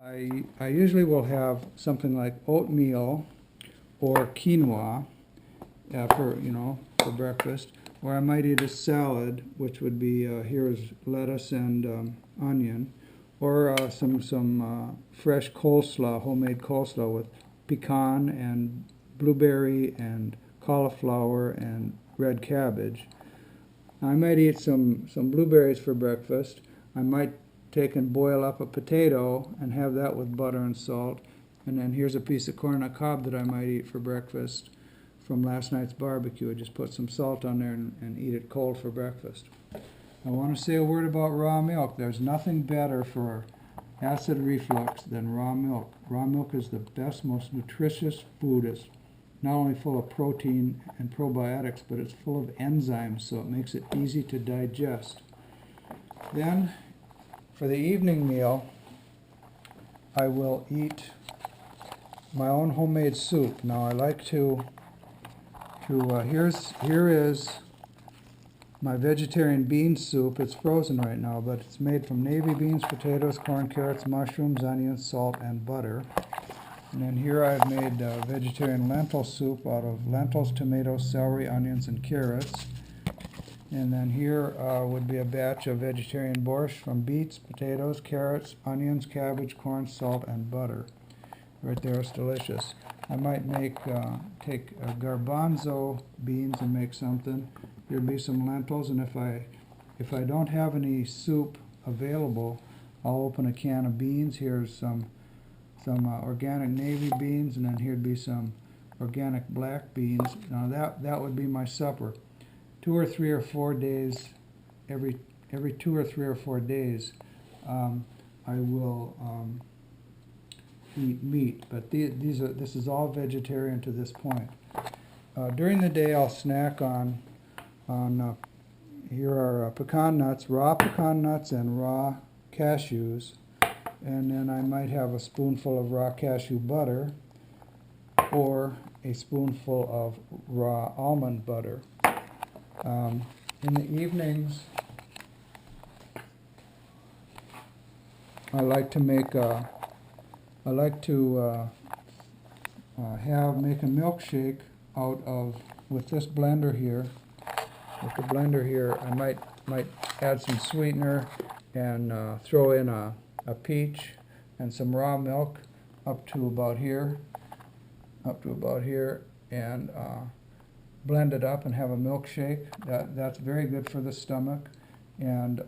I usually will have something like oatmeal or quinoa for breakfast, or I might eat a salad, which would be here's lettuce and onion, or some fresh coleslaw, homemade coleslaw with pecan and blueberry and cauliflower and red cabbage. I might eat some blueberries for breakfast. I might take and boil up a potato and have that with butter and salt. And then here's a piece of corn on the cob that I might eat for breakfast from last night's barbecue. I just put some salt on there and eat it cold for breakfast. I want to say a word about raw milk. There's nothing better for acid reflux than raw milk. Raw milk is the best, most nutritious food. It's not only full of protein and probiotics, but it's full of enzymes, so it makes it easy to digest. Then, for the evening meal, I will eat my own homemade soup. Now, I like here is my vegetarian bean soup. It's frozen right now, but it's made from navy beans, potatoes, corn, carrots, mushrooms, onions, salt, and butter. And then here I've made vegetarian lentil soup out of lentils, tomatoes, celery, onions, and carrots. And then here would be a batch of vegetarian borscht from beets, potatoes, carrots, onions, cabbage, corn, salt, and butter. Right there, it's delicious. I might take garbanzo beans and make something. There'd be some lentils, and if I don't have any soup available, I'll open a can of beans. Here's some organic navy beans, and then here'd be some organic black beans. Now that would be my supper. 2 or 3 or 4 days, every 2 or 3 or 4 days, I will eat meat. But this is all vegetarian to this point. During the day, I'll snack on here are pecan nuts, raw pecan nuts, and raw cashews. And then I might have a spoonful of raw cashew butter or a spoonful of raw almond butter. In the evenings, I like to make a milkshake out of with this blender here. With the blender here, I might add some sweetener and throw in a peach and some raw milk up to about here, and blend it up and have a milkshake. That's very good for the stomach. And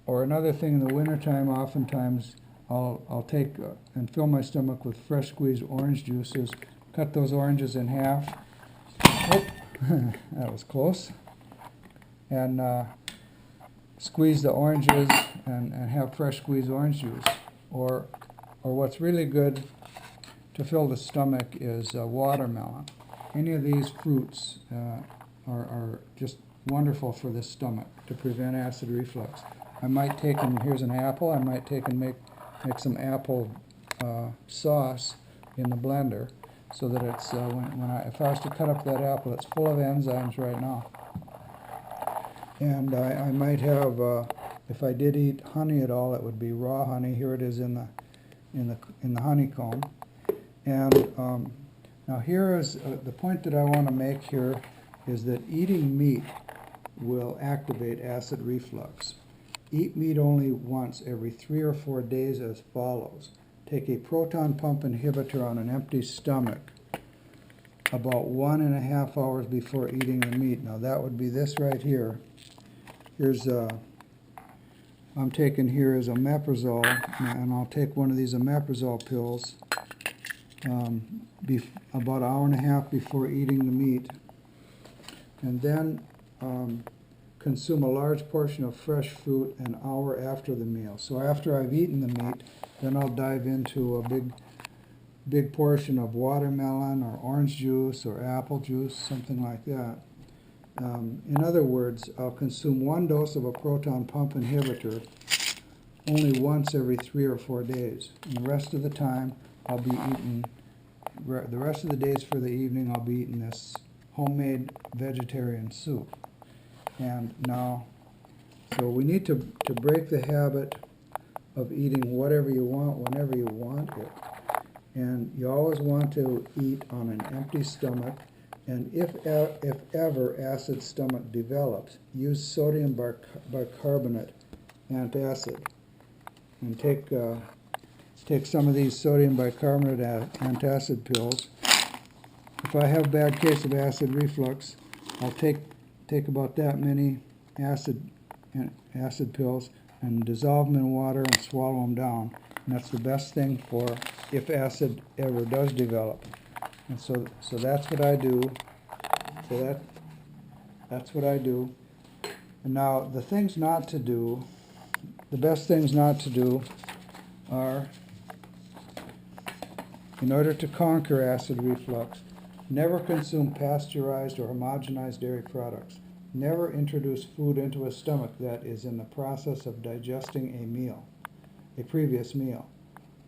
or another thing, in the wintertime, oftentimes I'll take and fill my stomach with fresh squeezed orange juices. Cut those oranges in half. Oh, that was close. And squeeze the oranges and have fresh squeezed orange juice. Or what's really good to fill the stomach is watermelon. Any of these fruits are just wonderful for the stomach to prevent acid reflux. I might take, and here's an apple, I might take and make some apple sauce in the blender, so that it's, if I was to cut up that apple, it's full of enzymes right now. And I might have, if I did eat honey at all, it would be raw honey. Here it is in the honeycomb. And now here is the point that I want to make here is that eating meat will activate acid reflux. Eat meat only once every 3 or 4 days as follows. Take a proton pump inhibitor on an empty stomach about 1.5 hours before eating the meat. Now that would be this right here. Here's I'm taking here is omeprazole, and I'll take one of these omeprazole pills about 1.5 hours before eating the meat, and then consume a large portion of fresh fruit an hour after the meal. So after I've eaten the meat, then I'll dive into a big portion of watermelon or orange juice or apple juice, something like that. In other words, I'll consume 1 dose of a proton pump inhibitor only once every 3 or 4 days. And the rest of the time, I'll be eating, the rest of the days for the evening, I'll be eating this homemade vegetarian soup. And now, so we need to break the habit of eating whatever you want, whenever you want it. And you always want to eat on an empty stomach. And if ever acid stomach develops, use sodium bicarbonate antacid. And take some of these sodium bicarbonate antacid pills. If I have a bad case of acid reflux, I'll take about that many acid pills and dissolve them in water and swallow them down. And that's the best thing for if acid ever does develop. And so that's what I do. So that's what I do. And now the things not to do, the best things not to do are, in order to conquer acid reflux, never consume pasteurized or homogenized dairy products. Never introduce food into a stomach that is in the process of digesting a previous meal.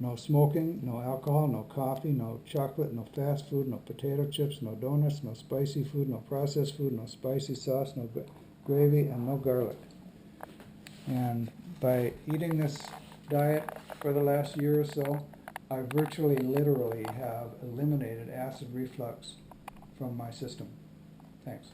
No smoking, no alcohol, no coffee, no chocolate, no fast food, no potato chips, no donuts, no spicy food, no processed food, no spicy sauce, no gravy, and no garlic. And by eating this diet for the last year or so, I virtually, literally have eliminated acid reflux from my system. Thanks.